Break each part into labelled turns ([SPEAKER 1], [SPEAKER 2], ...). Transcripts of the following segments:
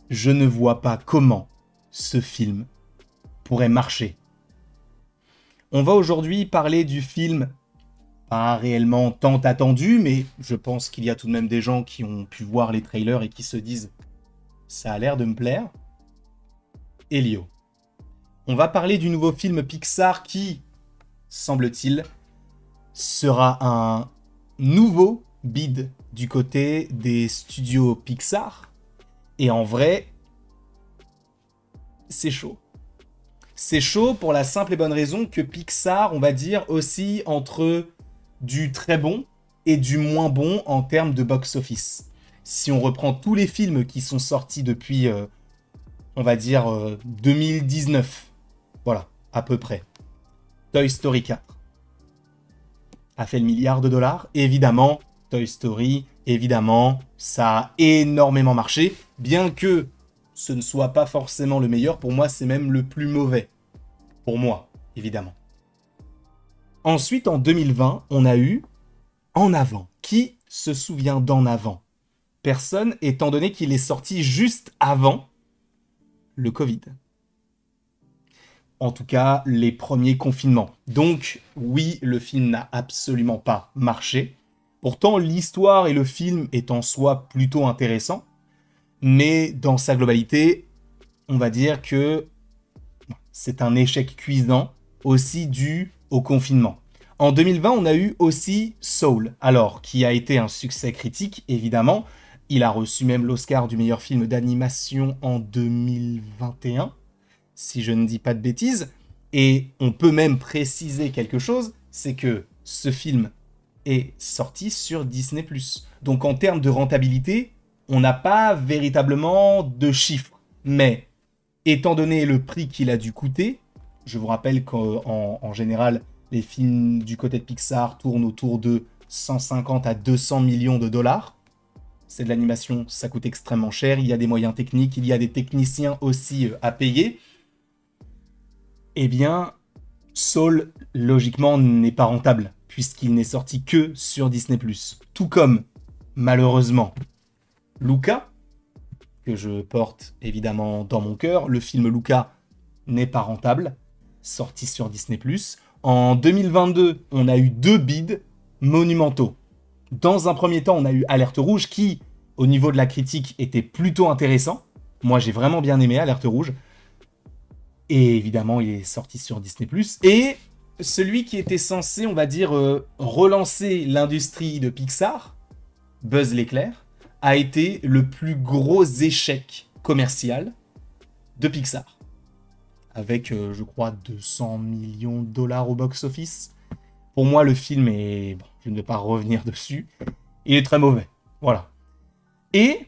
[SPEAKER 1] je ne vois pas comment ce film pourrait marcher. On va aujourd'hui parler du film pas réellement tant attendu, mais je pense qu'il y a tout de même des gens qui ont pu voir les trailers et qui se disent « ça a l'air de me plaire ». Elio. On va parler du nouveau film Pixar qui, semble-t-il, sera un nouveau bid du côté des studios Pixar. Et en vrai, c'est chaud. C'est chaud pour la simple et bonne raison que Pixar, on va dire, aussi entre du très bon et du moins bon en termes de box-office. Si on reprend tous les films qui sont sortis depuis, on va dire, 2019, voilà, à peu près. Toy Story 4 a fait le milliard de dollars. Évidemment, Toy Story, évidemment, ça a énormément marché, bien que ce ne soit pas forcément le meilleur. Pour moi, c'est même le plus mauvais. Pour moi, évidemment. Ensuite, en 2020, on a eu En Avant. Qui se souvient d'En Avant? Personne, étant donné qu'il est sorti juste avant le Covid. En tout cas, les premiers confinements. Donc, oui, le film n'a absolument pas marché. Pourtant, l'histoire et le film est en soi plutôt intéressants. Mais dans sa globalité, on va dire que c'est un échec cuisant, aussi dû au confinement. En 2020, on a eu aussi Soul, alors, qui a été un succès critique, évidemment. Il a reçu même l'Oscar du meilleur film d'animation en 2021, si je ne dis pas de bêtises. Et on peut même préciser quelque chose, c'est que ce film est sorti sur Disney+. Donc en termes de rentabilité, on n'a pas véritablement de chiffres. Mais étant donné le prix qu'il a dû coûter, je vous rappelle qu'en général, les films du côté de Pixar tournent autour de 150 à 200 millions de dollars. C'est de l'animation, ça coûte extrêmement cher. Il y a des moyens techniques, il y a des techniciens aussi à payer. Eh bien, Soul, logiquement, n'est pas rentable, puisqu'il n'est sorti que sur Disney+. Tout comme, malheureusement, Luca, que je porte évidemment dans mon cœur. Le film Luca n'est pas rentable, sorti sur Disney+. En 2022, on a eu 2 bids monumentaux. Dans un premier temps, on a eu Alerte Rouge qui, au niveau de la critique, était plutôt intéressant. Moi, j'ai vraiment bien aimé Alerte Rouge. Et évidemment, il est sorti sur Disney+. Et celui qui était censé, on va dire, relancer l'industrie de Pixar, Buzz l'éclair, a été le plus gros échec commercial de Pixar. Avec, je crois, 200 millions de dollars au box-office. Pour moi, le film est... Bon, je ne vais pas revenir dessus. Il est très mauvais. Voilà. Et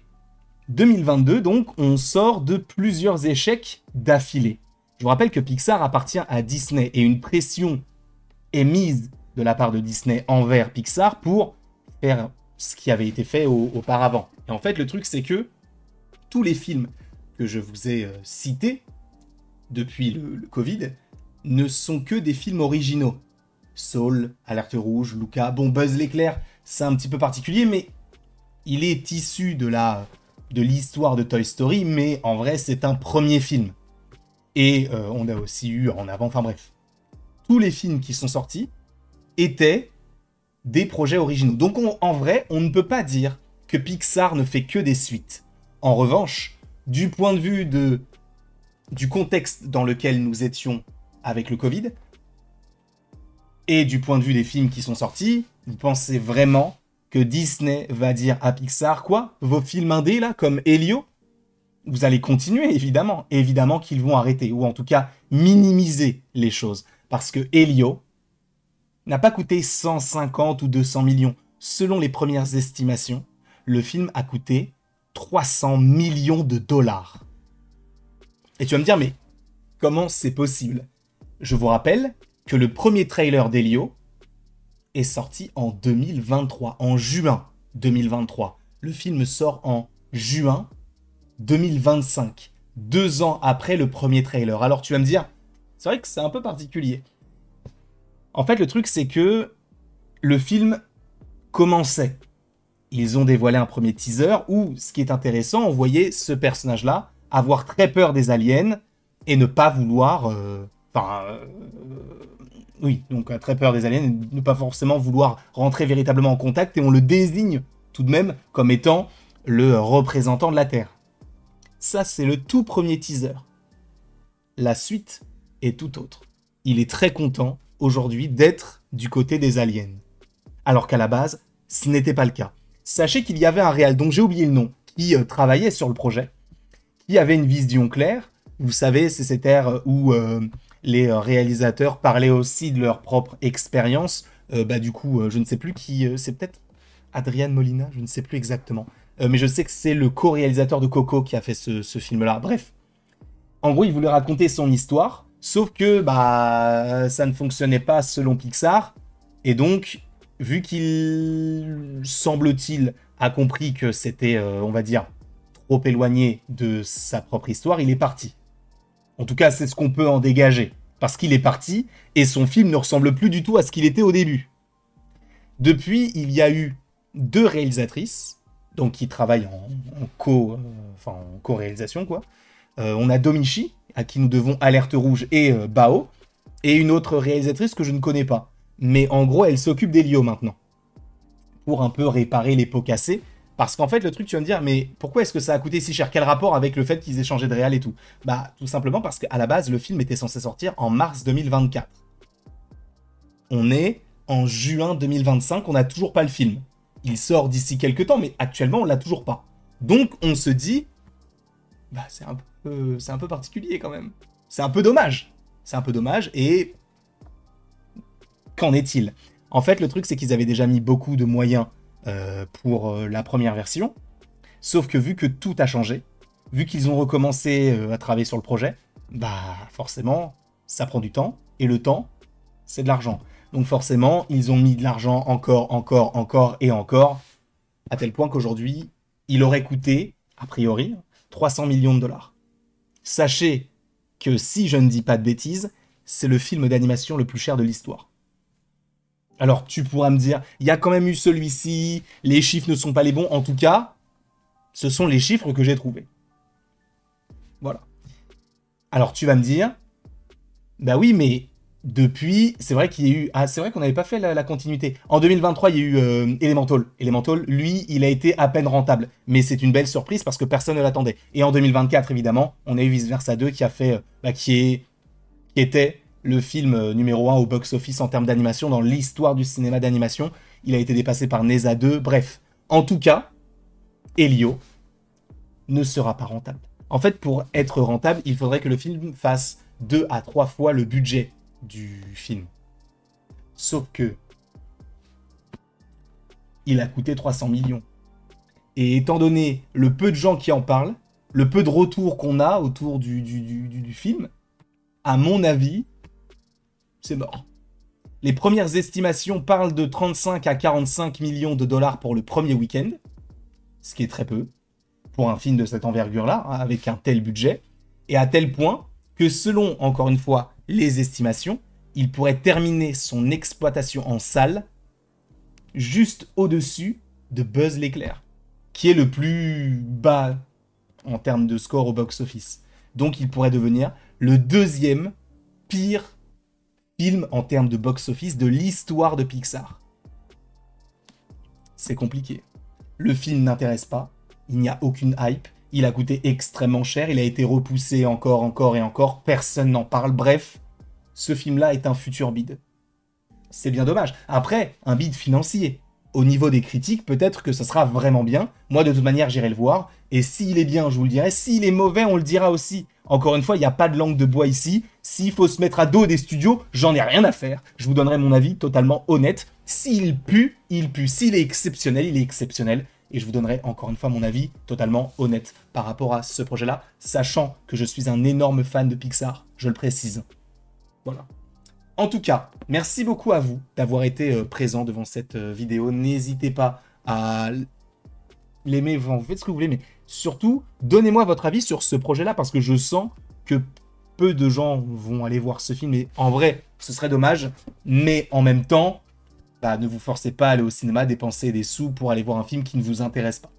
[SPEAKER 1] 2022, donc, on sort de plusieurs échecs d'affilée. Je vous rappelle que Pixar appartient à Disney et une pression est mise de la part de Disney envers Pixar pour faire ce qui avait été fait auparavant. Et en fait, le truc, c'est que tous les films que je vous ai cités depuis le Covid ne sont que des films originaux. Soul, Alerte Rouge, Luca, bon, Buzz l'éclair, c'est un petit peu particulier, mais il est issu de l'histoire de Toy Story, mais en vrai, c'est un premier film. Et on a aussi eu En Avant, enfin bref. Tous les films qui sont sortis étaient des projets originaux. Donc en vrai, on ne peut pas dire que Pixar ne fait que des suites. En revanche, du point de vue du contexte dans lequel nous étions avec le Covid, et du point de vue des films qui sont sortis, vous pensez vraiment que Disney va dire à Pixar, quoi, vos films indés là, comme Elio, vous allez continuer, évidemment. Évidemment qu'ils vont arrêter, ou en tout cas minimiser les choses. Parce que Elio n'a pas coûté 150 ou 200 millions. Selon les premières estimations, le film a coûté 300 millions de dollars. Et tu vas me dire, mais comment c'est possible? Je vous rappelle que le premier trailer d'Elio est sorti en 2023, en juin 2023. Le film sort en juin 2025, 2 ans après le premier trailer. Alors tu vas me dire, c'est vrai que c'est un peu particulier. En fait, le truc, c'est que le film commençait. ils ont dévoilé un premier teaser où, ce qui est intéressant, on voyait ce personnage-là avoir très peur des aliens et ne pas vouloir... oui, donc très peur des aliens et ne pas forcément vouloir rentrer véritablement en contact, et on le désigne tout de même comme étant le représentant de la Terre. Ça, c'est le tout premier teaser. La suite est tout autre. Il est très content aujourd'hui d'être du côté des aliens. Alors qu'à la base, ce n'était pas le cas. Sachez qu'il y avait un réal, dont j'ai oublié le nom, qui travaillait sur le projet, qui avait une vision claire. Vous savez, c'est cette ère où les réalisateurs parlaient aussi de leur propre expérience. Du coup, je ne sais plus qui... c'est peut-être Adrian Molina, je ne sais plus exactement. Mais je sais que c'est le co-réalisateur de Coco qui a fait ce film-là. Bref. En gros, il voulait raconter son histoire, sauf que ça ne fonctionnait pas selon Pixar. Et donc, vu qu'il, semble-t-il, a compris que c'était, on va dire, trop éloigné de sa propre histoire, il est parti. En tout cas, c'est ce qu'on peut en dégager. Parce qu'il est parti, et son film ne ressemble plus du tout à ce qu'il était au début. Depuis, il y a eu 2 réalisatrices, donc qui travaillent en co-réalisation, quoi. On a Domichi, à qui nous devons Alerte Rouge et Bao, et une autre réalisatrice que je ne connais pas. Mais en gros, elle s'occupe d'Elio maintenant, pour un peu réparer les pots cassés. Parce qu'en fait, le truc, tu vas me dire, mais pourquoi est-ce que ça a coûté si cher? Quel rapport avec le fait qu'ils aient changé de réal et tout? Bah, tout simplement parce qu'à la base, le film était censé sortir en mars 2024. On est en juin 2025, on n'a toujours pas le film. Il sort d'ici quelques temps, mais actuellement, on l'a toujours pas. Donc, on se dit, c'est un peu particulier quand même. C'est un peu dommage. C'est un peu dommage, et qu'en est-il? En fait, le truc, c'est qu'ils avaient déjà mis beaucoup de moyens pour la première version, sauf que vu que tout a changé, vu qu'ils ont recommencé à travailler sur le projet, forcément, ça prend du temps, et le temps, c'est de l'argent. Donc forcément, ils ont mis de l'argent encore, à tel point qu'aujourd'hui, il aurait coûté, a priori, 300 millions de dollars. Sachez que, si je ne dis pas de bêtises, c'est le film d'animation le plus cher de l'histoire. Alors, tu pourras me dire, il y a quand même eu celui-ci, les chiffres ne sont pas les bons. En tout cas, ce sont les chiffres que j'ai trouvés. Voilà. Alors, tu vas me dire, oui, mais depuis, c'est vrai qu'il y a eu... Ah, c'est vrai qu'on n'avait pas fait la continuité. En 2023, il y a eu Elemental. Elemental, lui, il a été à peine rentable. Mais c'est une belle surprise parce que personne ne l'attendait. Et en 2024, évidemment, on a eu Vice Versa 2 qui a fait... qui était le film numéro 1 au box-office en termes d'animation dans l'histoire du cinéma d'animation. Il a été dépassé par Neza 2. Bref, en tout cas, Elio ne sera pas rentable. En fait, pour être rentable, il faudrait que le film fasse 2 à 3 fois le budget du film. Sauf que il a coûté 300 millions. Et étant donné le peu de gens qui en parlent, le peu de retours qu'on a autour du film, à mon avis, c'est mort. Les premières estimations parlent de 35 à 45 millions de dollars pour le premier week-end, ce qui est très peu pour un film de cette envergure-là, avec un tel budget, et à tel point que selon, encore une fois, les estimations, il pourrait terminer son exploitation en salle juste au-dessus de Buzz l'éclair, qui est le plus bas en termes de score au box-office. Donc il pourrait devenir le 2e pire film en termes de box-office de l'histoire de Pixar. C'est compliqué. Le film n'intéresse pas, il n'y a aucune hype, il a coûté extrêmement cher, il a été repoussé encore, personne n'en parle, bref, ce film-là est un futur bide. C'est bien dommage. Après, un bide financier. Au niveau des critiques, peut-être que ça sera vraiment bien. Moi, de toute manière, j'irai le voir. Et s'il est bien, je vous le dirai. S'il est mauvais, on le dira aussi. Encore une fois, il n'y a pas de langue de bois ici. S'il faut se mettre à dos des studios, j'en ai rien à faire. Je vous donnerai mon avis totalement honnête. S'il pue, il pue. S'il est exceptionnel, il est exceptionnel. Et je vous donnerai encore une fois mon avis totalement honnête par rapport à ce projet-là, sachant que je suis un énorme fan de Pixar, je le précise. Voilà. En tout cas, merci beaucoup à vous d'avoir été présent devant cette vidéo. N'hésitez pas à l'aimer, vous faites ce que vous voulez, mais surtout, donnez-moi votre avis sur ce projet-là, parce que je sens que peu de gens vont aller voir ce film, et en vrai, ce serait dommage, mais en même temps, bah, ne vous forcez pas à aller au cinéma dépenser des sous pour aller voir un film qui ne vous intéresse pas.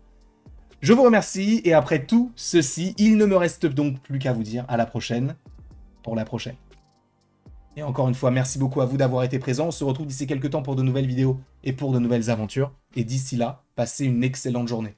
[SPEAKER 1] Je vous remercie, et après tout ceci, il ne me reste donc plus qu'à vous dire à la prochaine, pour la prochaine. Et encore une fois, merci beaucoup à vous d'avoir été présents. On se retrouve d'ici quelques temps pour de nouvelles vidéos et pour de nouvelles aventures. Et d'ici là, passez une excellente journée.